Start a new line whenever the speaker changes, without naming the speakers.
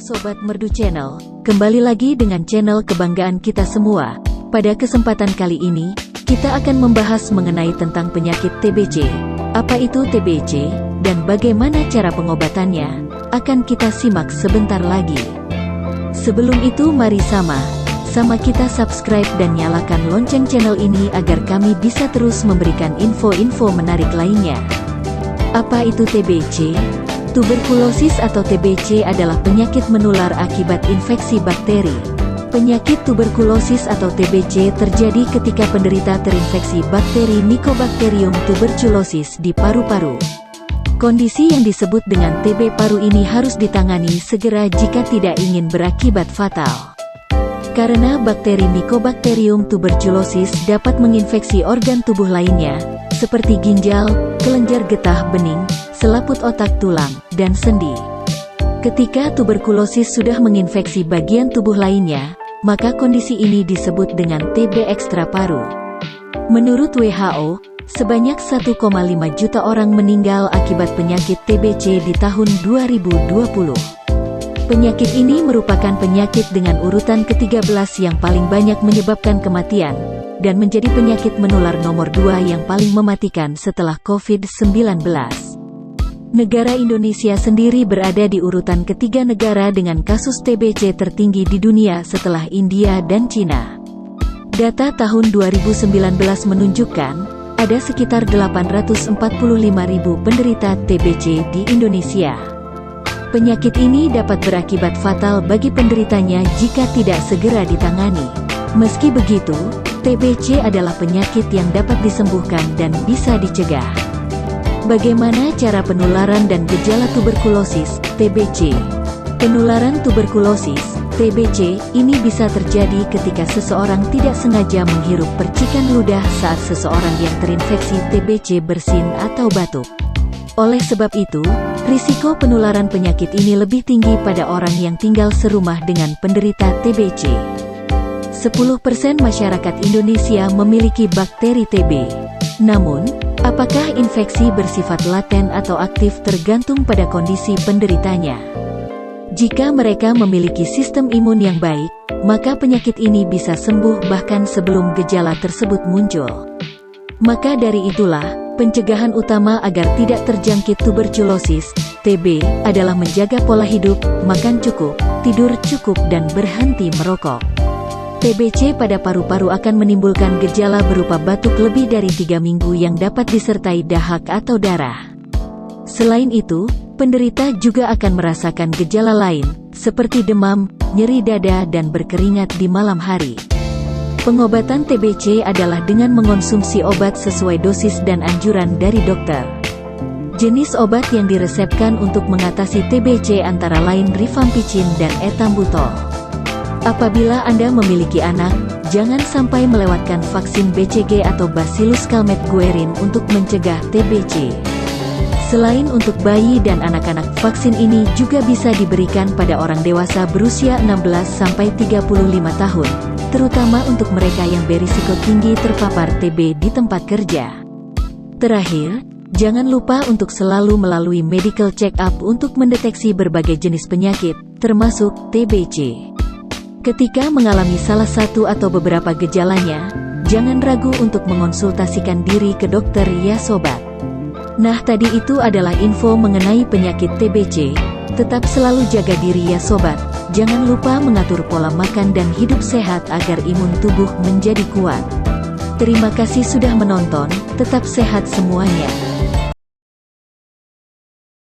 Sobat Merdu Channel, kembali lagi dengan channel kebanggaan kita semua. Pada kesempatan kali ini, kita akan membahas mengenai tentang penyakit TBC. Apa itu TBC, dan bagaimana cara pengobatannya, akan kita simak sebentar lagi. Sebelum itu mari sama kita subscribe dan nyalakan lonceng channel ini agar kami bisa terus memberikan info-info menarik lainnya. Apa itu TBC? Tuberkulosis atau TBC adalah penyakit menular akibat infeksi bakteri. Penyakit tuberkulosis atau TBC terjadi ketika penderita terinfeksi bakteri Mycobacterium tuberculosis di paru-paru. Kondisi yang disebut dengan TB paru ini harus ditangani segera jika tidak ingin berakibat fatal. Karena bakteri Mycobacterium tuberculosis dapat menginfeksi organ tubuh lainnya, seperti ginjal, kelenjar getah bening, selaput otak tulang, dan sendi. Ketika tuberkulosis sudah menginfeksi bagian tubuh lainnya, maka kondisi ini disebut dengan TB ekstra paru. Menurut WHO, sebanyak 1,5 juta orang meninggal akibat penyakit TBC di tahun 2020. Penyakit ini merupakan penyakit dengan urutan ke-13 yang paling banyak menyebabkan kematian, dan menjadi penyakit menular nomor 2 yang paling mematikan setelah COVID-19. Negara Indonesia sendiri berada di urutan ketiga negara dengan kasus TBC tertinggi di dunia setelah India dan Cina. Data tahun 2019 menunjukkan, ada sekitar 845.000 penderita TBC di Indonesia. Penyakit ini dapat berakibat fatal bagi penderitanya jika tidak segera ditangani. Meski begitu, TBC adalah penyakit yang dapat disembuhkan dan bisa dicegah. Bagaimana cara penularan dan gejala tuberkulosis, TBC? Penularan tuberkulosis, TBC, ini bisa terjadi ketika seseorang tidak sengaja menghirup percikan ludah saat seseorang yang terinfeksi TBC bersin atau batuk. Oleh sebab itu, risiko penularan penyakit ini lebih tinggi pada orang yang tinggal serumah dengan penderita TBC. 10% masyarakat Indonesia memiliki bakteri TB. Namun, apakah infeksi bersifat laten atau aktif tergantung pada kondisi penderitanya? Jika mereka memiliki sistem imun yang baik, maka penyakit ini bisa sembuh bahkan sebelum gejala tersebut muncul. Maka dari itulah, pencegahan utama agar tidak terjangkit tuberkulosis, TB, adalah menjaga pola hidup, makan cukup, tidur cukup dan berhenti merokok. TBC pada paru-paru akan menimbulkan gejala berupa batuk lebih dari 3 minggu yang dapat disertai dahak atau darah. Selain itu, penderita juga akan merasakan gejala lain, seperti demam, nyeri dada dan berkeringat di malam hari. Pengobatan TBC adalah dengan mengonsumsi obat sesuai dosis dan anjuran dari dokter. Jenis obat yang diresepkan untuk mengatasi TBC antara lain rifampicin dan ethambutol. Apabila Anda memiliki anak, jangan sampai melewatkan vaksin BCG atau Bacillus Calmette-Guerin untuk mencegah TBC. Selain untuk bayi dan anak-anak, vaksin ini juga bisa diberikan pada orang dewasa berusia 16-35 tahun, terutama untuk mereka yang berisiko tinggi terpapar TB di tempat kerja. Terakhir, jangan lupa untuk selalu melalui medical check-up untuk mendeteksi berbagai jenis penyakit, termasuk TBC. Ketika mengalami salah satu atau beberapa gejalanya, jangan ragu untuk mengonsultasikan diri ke dokter ya sobat. Nah tadi itu adalah info mengenai penyakit TBC, tetap selalu jaga diri ya sobat, jangan lupa mengatur pola makan dan hidup sehat agar imun tubuh menjadi kuat. Terima kasih sudah menonton, tetap sehat semuanya.